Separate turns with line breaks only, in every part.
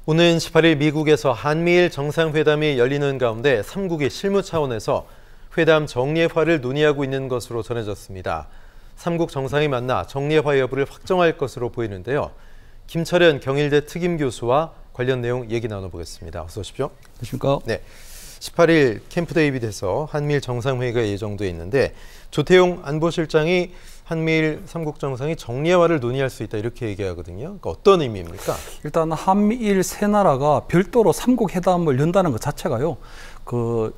오는 18일 미국에서 한미일 정상회담이 열리는 가운데 3국이 실무 차원에서 회담 정례화를 논의하고 있는 것으로 전해졌습니다. 3국 정상이 만나 정례화 여부를 확정할 것으로 보이는데요. 김철현 경일대 특임교수와 관련 내용 얘기 나눠보겠습니다. 어서 오십시오.
안녕하십니까?
네, 18일 캠프 데이빗에서 한미일 정상회의가 예정돼 있는데 조태용 안보실장이 한미일 3국 정상이 정례화를 논의할 수 있다 이렇게 얘기하거든요. 그러니까 어떤 의미입니까?
일단 한미일 세 나라가 별도로 3국 회담을 연다는 것 자체가요.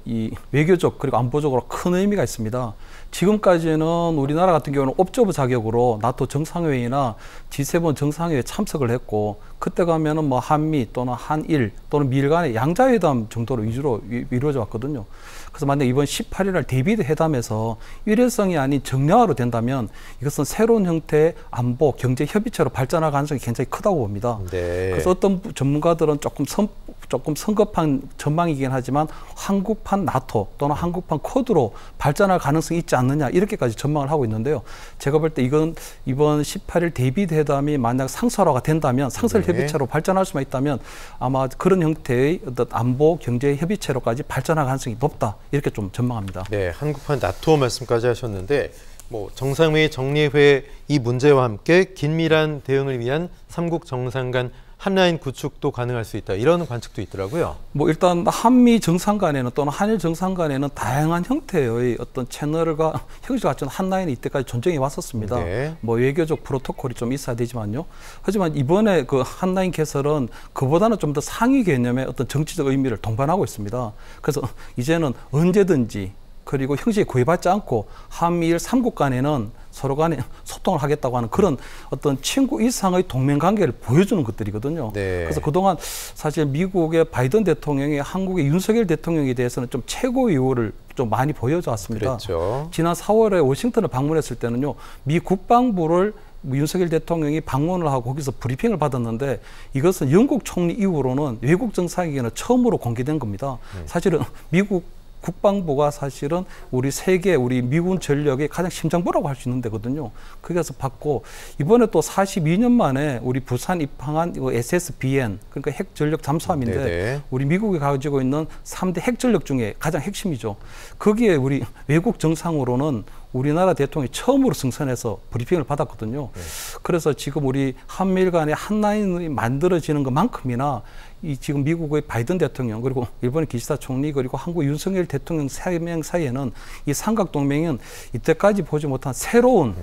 이 외교적 그리고 안보적으로 큰 의미가 있습니다. 지금까지는 우리나라 같은 경우는 옵저버 자격으로 나토 정상회의나 G7 정상회의에 참석을 했고, 그때 가면은 뭐 한미 또는 한일 또는 미일 간의 양자회담 정도로 위주로 이루어져 왔거든요. 그래서 만약 이번 18일 날 데이비드 회담에서 일회성이 아닌 정례화로 된다면 이것은 새로운 형태의 안보, 경제 협의체로 발전할 가능성이 굉장히 크다고 봅니다.
네.
그래서 어떤 전문가들은 조금 성급한 전망이긴 하지만 한국판 나토 또는 한국판 쿼드로 발전할 가능성이 있지 않느냐 이렇게까지 전망을 하고 있는데요. 제가 볼 때 이건 이번 18일 데이비드 회담이 만약 상설화가 된다면 상설 협의체로 발전할 수만 있다면 아마 그런 형태의 어떤 안보 경제 협의체로까지 발전할 가능성이 높다 이렇게 좀 전망합니다.
네, 한국판 나토 말씀까지 하셨는데 뭐 정상회의 정례회 이 문제와 함께 긴밀한 대응을 위한 3국 정상 간 한라인 구축도 가능할 수 있다 이런 관측도 있더라고요.
뭐 일단 한미 정상 간에는 또는 한일 정상 간에는 다양한 형태의 어떤 채널과 형식을 갖춘 한라인이 이때까지 존재해 왔었습니다. 네. 뭐 외교적 프로토콜이 좀 있어야 되지만요. 하지만 이번에 그 한라인 개설은 그보다는 좀 더 상위 개념의 어떤 정치적 의미를 동반하고 있습니다. 그래서 이제는 언제든지 그리고 형식에 구애받지 않고 한미일 3국 간에는 서로 간에 소통을 하겠다고 하는 그런 어떤 친구 이상의 동맹 관계를 보여주는 것들이거든요. 네. 그래서 그동안 사실 미국의 바이든 대통령이 한국의 윤석열 대통령에 대해서는 좀 최고 위호를 좀 많이 보여줘 왔습니다. 그랬죠. 지난 4월에 워싱턴을 방문했을 때는요, 미 국방부를 윤석열 대통령이 방문을 하고 거기서 브리핑을 받았는데 이것은 영국 총리 이후로는 외국 정상에게는 처음으로 공개된 겁니다. 사실은 미국 국방부가 사실은 우리 세계, 우리 미군 전력의 가장 심장부라고 할 수 있는 데거든요. 거기서 받고 이번에 또 42년 만에 우리 부산 입항한 SSBN, 그러니까 핵전력 잠수함인데 네네. 우리 미국이 가지고 있는 3대 핵전력 중에 가장 핵심이죠. 거기에 우리 외국 정상으로는 우리나라 대통령이 처음으로 승선해서 브리핑을 받았거든요. 네. 그래서 지금 우리 한미일 간의 한라인이 만들어지는 것만큼이나 이 지금 미국의 바이든 대통령 그리고 일본의 기시다 총리 그리고 한국 윤석열 대통령 3명 사이에는 이 삼각동맹은 이때까지 보지 못한 새로운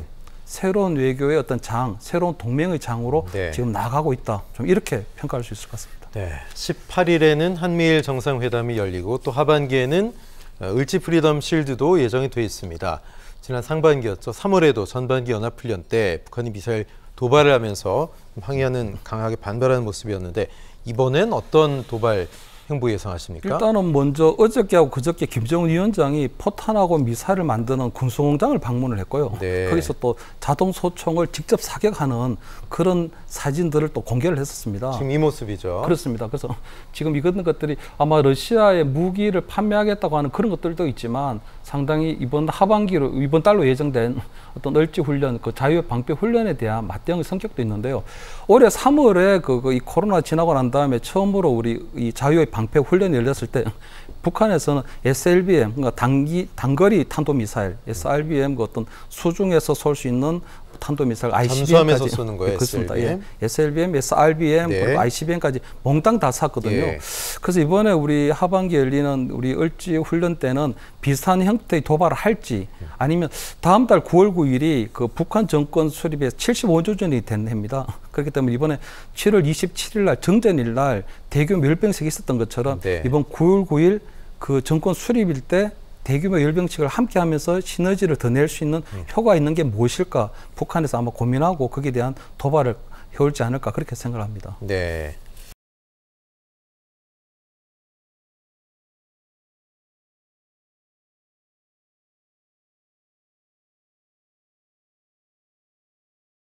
외교의 어떤 새로운 동맹의 장으로 네. 지금 나가고 있다. 좀 이렇게 평가할 수 있을 것 같습니다.
네, 18일에는 한미일 정상회담이 열리고 또 하반기에는 을지 프리덤 실드도 예정이 돼 있습니다. 지난 상반기였죠. 3월에도 전반기 연합훈련 때 북한이 미사일 도발을 하면서 항의하는 강하게 반발하는 모습이었는데 이번엔 어떤 도발 행보 예상하십니까?
일단은 먼저 어저께하고 그저께 김정은 위원장이 포탄하고 미사일을 만드는 군수공장을 방문을 했고요. 네. 거기서 또 자동 소총을 직접 사격하는 그런 사진들을 또 공개를 했었습니다.
지금 이 모습이죠.
그렇습니다. 그래서 지금 이런 것들이 아마 러시아에 무기를 판매하겠다고 하는 그런 것들도 있지만 상당히 이번 달로 예정된 어떤 을지 훈련, 그 자유 방패 훈련에 대한 맞대응의 성격도 있는데요. 올해 3월에 이 코로나 지나고 난 다음에 처음으로 우리 이 자유의 방패 훈련이 열렸을 때 북한에서는 SLBM, 그러니까 단거리 탄도미사일, SRBM 그 어떤 수중에서 쏠 수 있는 탄도미사일 ICBM까지
잠수함에서 쏘는 거예요.
그렇습니다. SLBM? 예. SLBM, SRBM, 네. 그리고 ICBM까지 몽땅 다 쐈거든요. 예. 그래서 이번에 우리 하반기에 열리는 우리 을지 훈련 때는 비슷한 형태의 도발을 할지 아니면 다음 달 9월 9일이 그 북한 정권 수립에 75조 전이 된 해입니다. 그렇기 때문에 이번에 7월 27일 날 정전일 날 대규모 열병식이 있었던 것처럼 네. 이번 9월 9일 그 정권 수립일 때 대규모 열병식을 함께 하면서 시너지를 더 낼 수 있는 효과가 있는 게 무엇일까 북한에서 아마 고민하고 거기에 대한 도발을 해올지 않을까 그렇게 생각을 합니다.
네.